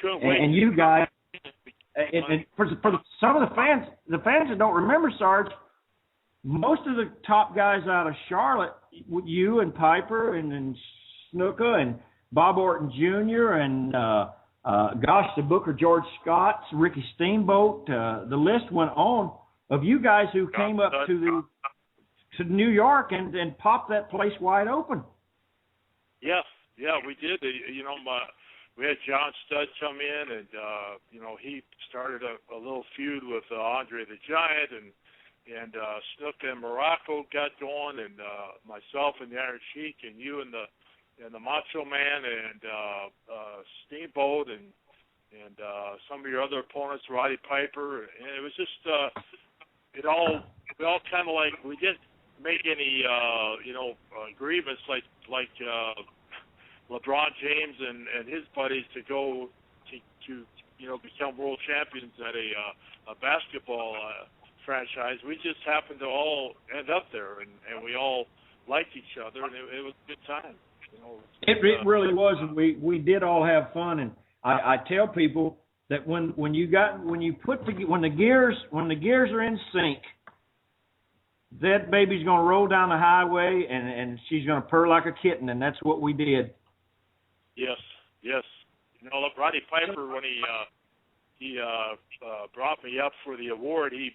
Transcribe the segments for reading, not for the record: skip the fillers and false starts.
couldn't wait. And you guys, and for some of the fans that don't remember, Sarge, most of the top guys out of Charlotte, you and Piper and Snuka and Bob Orton Jr. and the Booker George Scott, Ricky Steamboat, the list went on of you guys who came up to New York and popped that place wide open. Yeah, we did. We had John Studd come in, and he started a little feud with Andre the Giant, and Snuka and Morocco got going, and myself and the Iron Sheik, and you and the Macho Man, and Steamboat, and some of your other opponents, Roddy Piper, and it was just we all kind of like, we didn't make any agreements like LeBron James and his buddies to go to become world champions at a basketball franchise. We just happened to all end up there, and we all liked each other, and it was a good time. It really was, and we did all have fun. And I tell people that when the gears are in sync, that baby's going to roll down the highway, and she's going to purr like a kitten, and that's what we did. Yes. Roddy Piper, when he brought me up for the award, he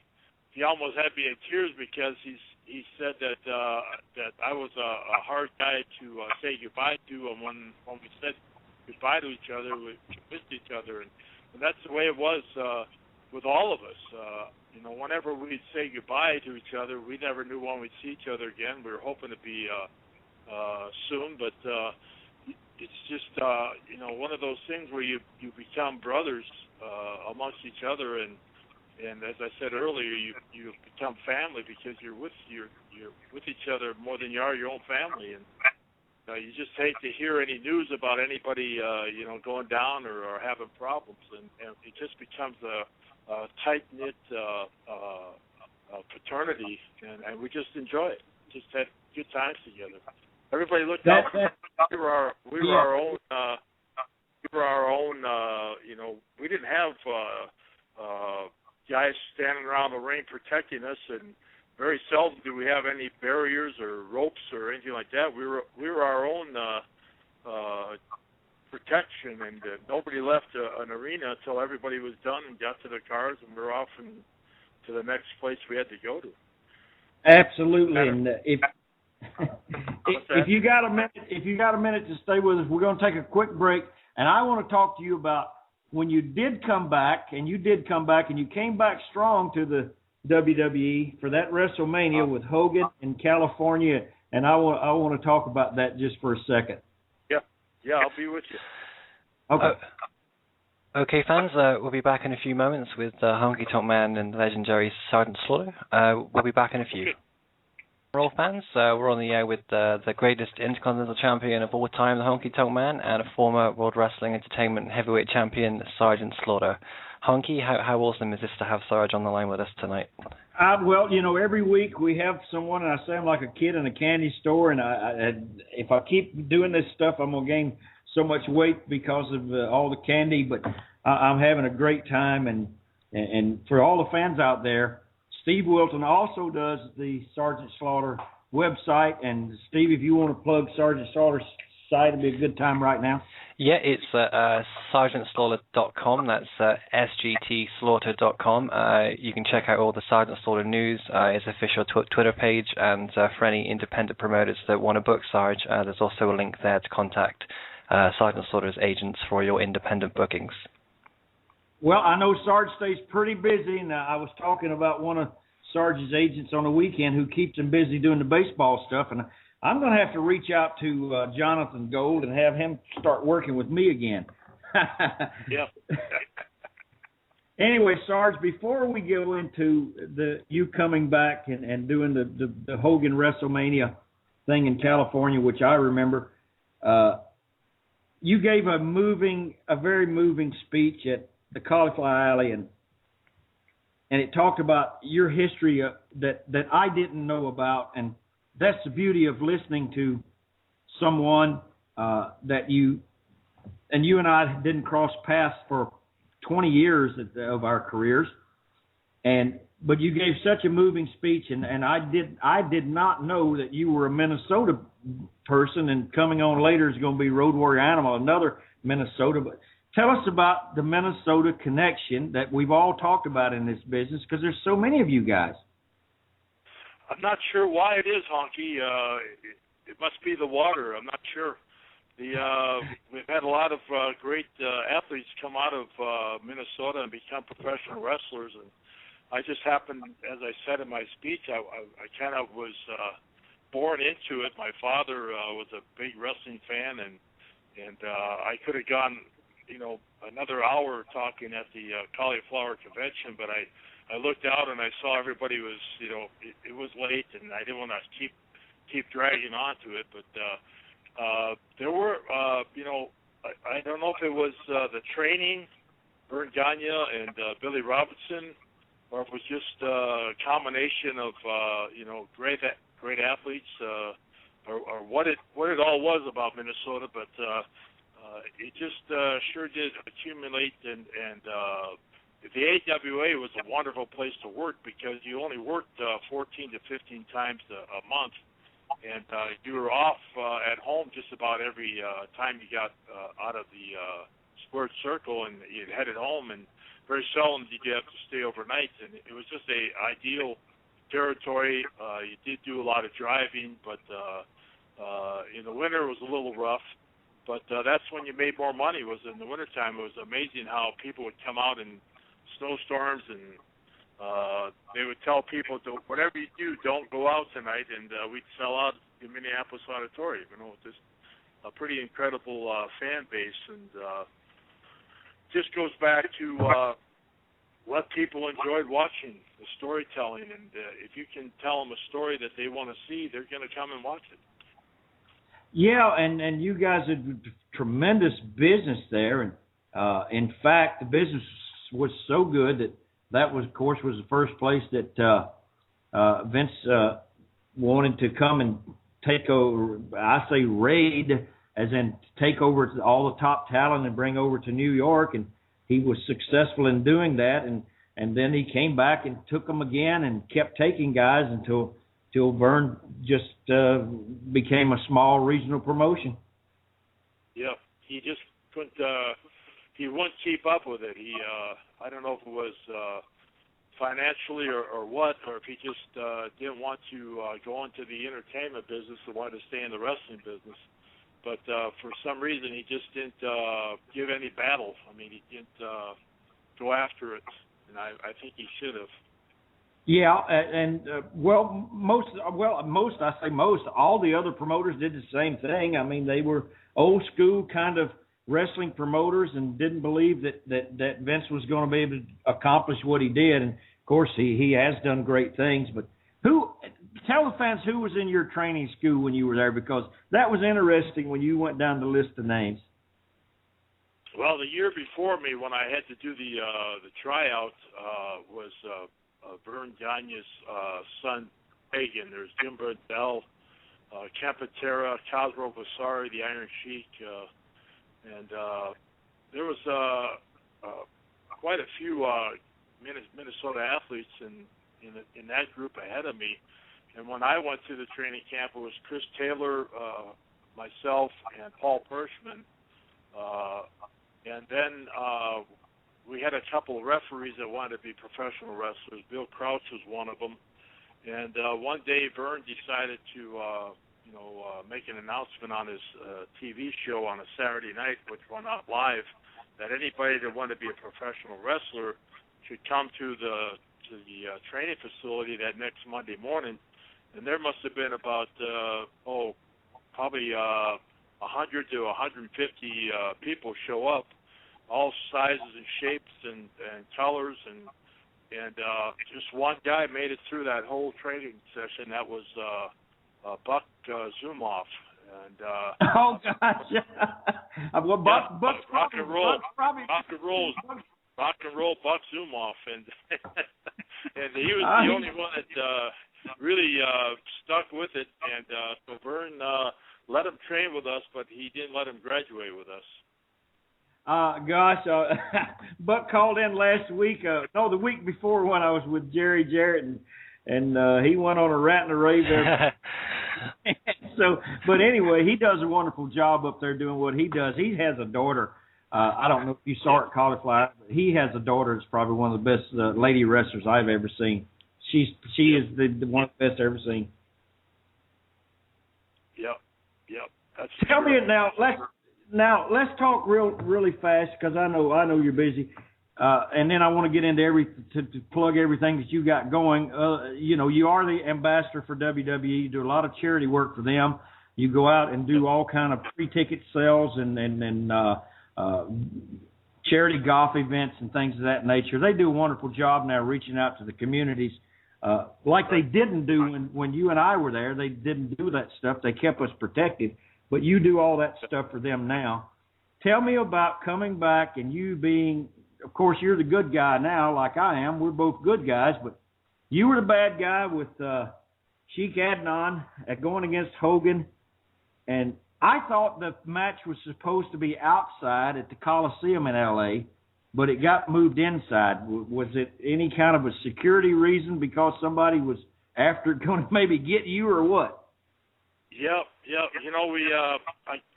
almost had me in tears because he said that I was a hard guy to say goodbye to, and when we said goodbye to each other, we missed each other, and that's the way it was with all of us. Whenever we'd say goodbye to each other, we never knew when we'd see each other again. We were hoping to be soon, but it's just one of those things where you become brothers amongst each other, and as I said earlier, you become family because you're with each other more than you are your own family, and you just hate to hear any news about anybody going down or having problems, and it just becomes a tight-knit fraternity, and we just enjoy it. Just had good times together. Everybody looked out. We were our own. We didn't have guys standing around the ring protecting us, and very seldom do we have any barriers or ropes or anything like that. We were our own protection, and nobody left an arena until everybody was done and got to their cars, and we were off to the next place we had to go to. Absolutely, and if you got a minute to stay with us, we're going to take a quick break, and I want to talk to you about when you did come back, and you came back strong to the WWE for that WrestleMania with Hogan in California, and I want to talk about that just for a second. Yeah, I'll be with you. Okay. Okay, fans, we'll be back in a few moments with Honky Tonk Man and the legendary Sergeant Slaughter. We'll be back in a few. Roll fans, we're on the air with the greatest Intercontinental Champion of all time, the Honky Tonk Man, and a former World Wrestling Entertainment Heavyweight Champion, Sergeant Slaughter. Honky, how awesome is this to have Sarge on the line with us tonight? Well, every week we have someone, and I say I'm like a kid in a candy store, and if I keep doing this stuff, I'm going to gain so much weight because of all the candy, but I'm having a great time, and for all the fans out there, Steve Wilton also does the Sergeant Slaughter website, and Steve, if you want to plug Sergeant Slaughter's site, it'd be a good time right now. Yeah, it's sergeantslaughter.com. That's sgtslaughter.com. You can check out all the Sergeant Slaughter news, his official Twitter page, and for any independent promoters that want to book Sarge, there's also a link there to contact Sergeant Slaughter's agents for your independent bookings. Well, I know Sarge stays pretty busy, and I was talking about one of Sarge's agents on the weekend who keeps him busy doing the baseball stuff, and I'm going to have to reach out to Jonathan Gold and have him start working with me again. Yeah. Anyway, Sarge, before we go into you coming back and doing the Hogan WrestleMania thing in California, which I remember, you gave a very moving speech at the Cauliflower Alley, and it talked about your history that I didn't know about, and that's the beauty of listening to someone that you and you and I didn't cross paths for 20 years of our careers, but you gave such a moving speech, and I did not know that you were a Minnesota person, and coming on later is going to be Road Warrior Animal, another Minnesota. But tell us about the Minnesota connection that we've all talked about in this business, because there's so many of you guys. I'm not sure why it is, Honky. It must be the water. I'm not sure. We've had a lot of great athletes come out of Minnesota and become professional wrestlers, and I just happened, as I said in my speech, I kind of was born into it. My father was a big wrestling fan, and I could have gone, another hour talking at the Cauliflower Convention, but I looked out and I saw everybody was, it was late, and I didn't want to keep dragging on to it, but there were, I don't know if it was the training, Vern Gagne and Billy Robinson, or if it was just a combination of, great athletes, or what it all was about Minnesota, but it just sure did accumulate, and the AWA was a wonderful place to work because you only worked 14 to 15 times a month, and you were off at home just about every time you got out of the squared circle, and you headed home, and very seldom did you have to stay overnight, and it was just a ideal territory. You did do a lot of driving, but in the winter it was a little rough, but that's when you made more money, was in the wintertime. It was amazing how people would come out in snowstorms, and they would tell people, whatever you do, don't go out tonight, and we'd sell out the Minneapolis Auditorium, just a pretty incredible fan base, and just goes back to what people enjoyed watching, the storytelling, and if you can tell them a story that they want to see, they're going to come and watch it. Yeah, and you guys had tremendous business there, and in fact, the business was so good that was, of course, was the first place that Vince wanted to come and take over. I say raid, as in take over all the top talent and bring over to New York, and he was successful in doing that, and then he came back and took them again and kept taking guys until Vern just became a small regional promotion. Yeah, he just couldn't. He wouldn't keep up with it. He, I don't know if it was financially or what, or if he just didn't want to go into the entertainment business and wanted to stay in the wrestling business. But for some reason, he just didn't give any battle. I mean, he didn't go after it, and I think he should have. Yeah, and all the other promoters did the same thing. I mean, they were old school kind of wrestling promoters and didn't believe that Vince was going to be able to accomplish what he did. And of course, he has done great things. But tell the fans who was in your training school when you were there, because that was interesting when you went down the list of names. Well, the year before me, when I had to do the tryout, was Vern Gagne's son, Pagan. There's Jim Burdell, Ken Patera, Cosmo Vasari, the Iron Sheik, and there was quite a few Minnesota athletes in that group ahead of me. And when I went to the training camp, it was Chris Taylor, myself, and Paul Pershman. And then we had a couple of referees that wanted to be professional wrestlers. Bill Crouch was one of them. And one day, Vern decided to, make an announcement on his TV show on a Saturday night, which went out live, that anybody that wanted to be a professional wrestler should come to the training facility that next Monday morning. And there must have been about, probably 100 to 150 people show up, all sizes and shapes and colors, and just one guy made it through that whole training session. That was Buck Zumoff. And oh gosh, well, Buck's rock and roll Buck Zumoff, and and he was the only one that really stuck with it. And so Vern let him train with us, but he didn't let him graduate with us. Gosh, Buck called in last week. The week before when I was with Jerry Jarrett, and he went on a rant and a rave there. So, but anyway, he does a wonderful job up there doing what he does. He has a daughter. I don't know if you saw her at Cauliflower, but he has a daughter that's probably one of the best lady wrestlers I've ever seen. She is the one of the best I've ever seen. Yep. That's Tell me now. Let's talk really fast because I know you're busy, and then I want to get into to plug everything that you got going. You are the ambassador for WWE. You do a lot of charity work for them. You go out and do all kind of pre-ticket sales and charity golf events and things of that nature. They do a wonderful job now reaching out to the communities, like they didn't do when you and I were there. They didn't do that stuff. They kept us protected. But you do all that stuff for them now. Tell me about coming back and you being, of course, you're the good guy now, like I am. We're both good guys, but you were the bad guy with Sheik Adnan going against Hogan. And I thought the match was supposed to be outside at the Coliseum in L.A., but it got moved inside. Was it any kind of a security reason because somebody was after going to maybe get you or what? Yep.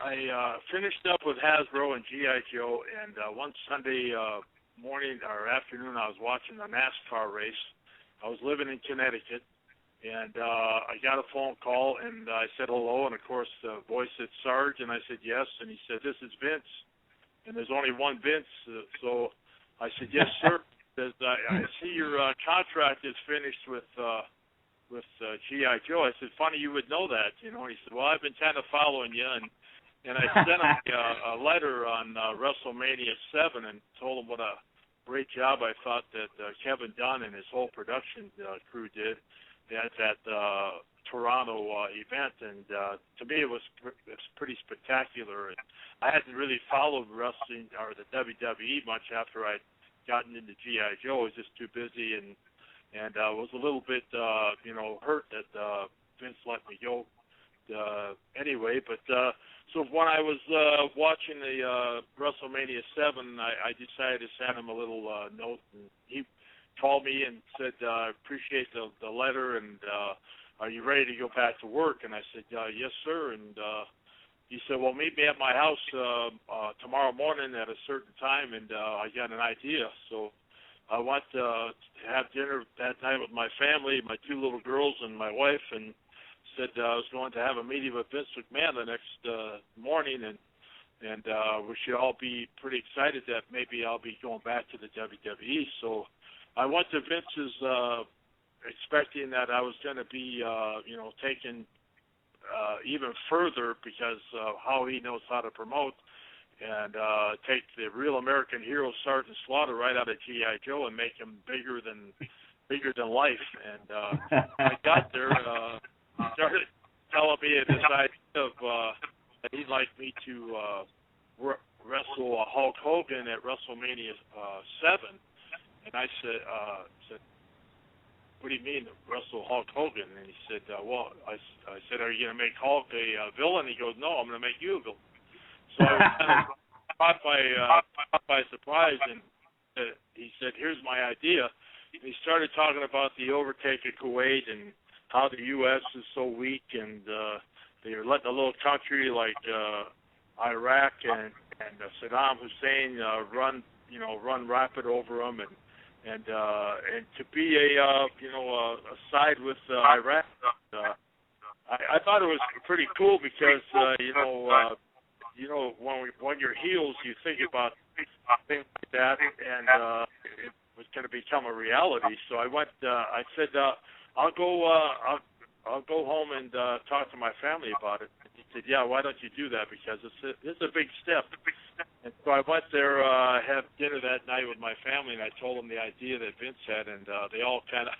I finished up with Hasbro and G.I. Joe, and one Sunday morning or afternoon, I was watching a NASCAR race. I was living in Connecticut, and I got a phone call, and I said hello, and of course the voice said Sarge, and I said yes, and he said, this is Vince, and there's only one Vince, so I said, yes, sir. He says, I see your contract is finished with G.I. Joe. I said, funny you would know that, He said, well, I've been kind of following you, and I sent him a letter on WrestleMania 7 and told him what a great job I thought that Kevin Dunn and his whole production crew did at that Toronto event, and to me it was pretty spectacular. And I hadn't really followed wrestling or the WWE much after I'd gotten into G.I. Joe. I was just too busy and was a little bit, hurt that Vince let me go anyway. But so when I was watching the WrestleMania 7, I decided to send him a little note. And he called me and said, I appreciate the letter, and are you ready to go back to work? And I said, yes, sir. And he said, well, meet me at my house tomorrow morning at a certain time, and I got an idea. So I went to have dinner that night with my family, my two little girls and my wife, and said I was going to have a meeting with Vince McMahon the next morning, and we should all be pretty excited that maybe I'll be going back to the WWE. So I went to Vince's expecting that I was going to be, taken even further because of how he knows how to promote, and take the real American hero Sergeant Slaughter right out of G.I. Joe and make him bigger than life. And I got there, he started telling me this idea of that he'd like me to wrestle Hulk Hogan at WrestleMania 7. And I said, what do you mean wrestle Hulk Hogan? And he said, I said, are you going to make Hulk a villain? He goes, no, I'm going to make you a villain. So I was kind of caught by surprise, and he said, here's my idea. And he started talking about the overtake of Kuwait and how the U.S. is so weak, and they're letting a little country like Iraq and Saddam Hussein run rapid over them, and to be a side with Iraq. I thought it was pretty cool because when you're heels, you think about things like that, and it was going to become a reality. So I went. I said, I'll go home and talk to my family about it. He said, yeah, why don't you do that? Because it's a big step. And so I went there, had dinner that night with my family, and I told them the idea that Vince had, and they all kind of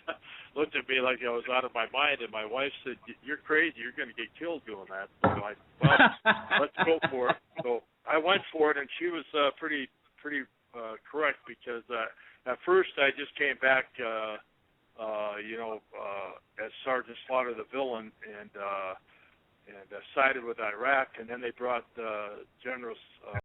looked at me like I was out of my mind. And my wife said, you're crazy. You're going to get killed doing that. So I said, well, let's go for it. So I went for it, and she was pretty correct because at first I just came back, as Sergeant Slaughter the villain, and sided with Iraq, and then they brought General